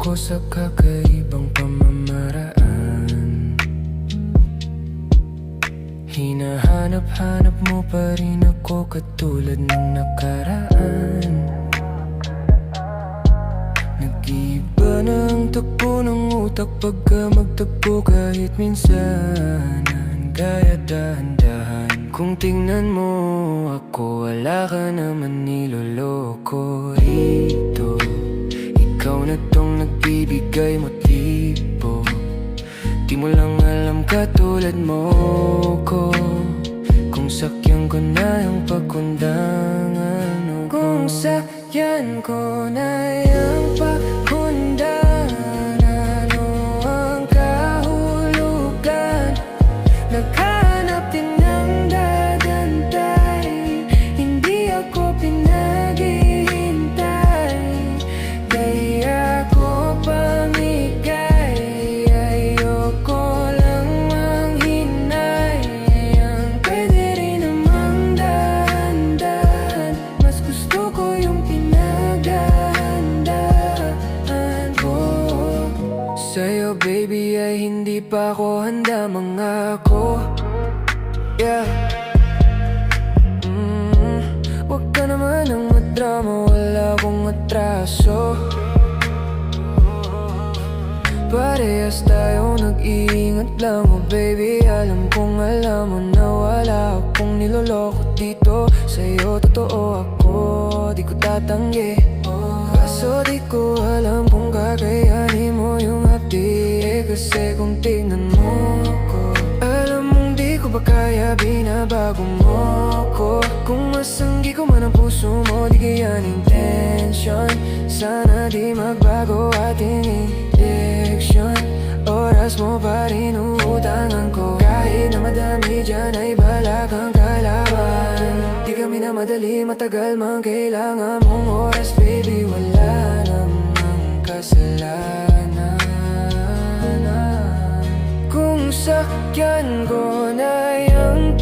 ko sa kakaibang pamamaraan. Hinahanap-hanap mo pa rin ako katulad ng nakaraan. Nag-iiba na ang takbo ng utak pagka magtagpo kahit minsan kaya dahan-dahan. Kung tingnan mo ako, wala ka naman niloloko rito. Ikaw na tong nagbibigay motibo. Di mo lang alam katulad mo ko, kung sakyan ko na yung pagkundangan. Kung sakyan ko na yung pagkundangan, ano ang kahulugan? Naghanap din ng dadantay, hindi ako pinaghihintay. Kaya ako pamigay, ayoko lang manghinay. Ang pwede rin namang dahan-dahan, mas gusto ko yung pinagdahan-dahan ko. Sa'yo baby ay hindi pa ako handa mangako. Yeah. Wag ka naman ang madrama, wala akong atraso. Parehas tayo nag-iingat lang, oh baby. Alam kong alam mo na wala akong niloloko dito. Sa'yo totoo ako, di ko tatanggi. Kaso di ko alam kung kakayanin mo yung hapdi. Kasi kung tingnan mo ko, alam mong di ko ba kaya, binabago mo ko. Kung masanggi ko man ang puso mo, di kaya intention. Sana di magbago ating direction. Oras mo pa rin uutangan ko, kahit na madami dyan ay balak ang kalaban. Di kami na madali, matagal man kailangan mong oras, baby. Wala namang kasalanan. Kung sakyan ko na yung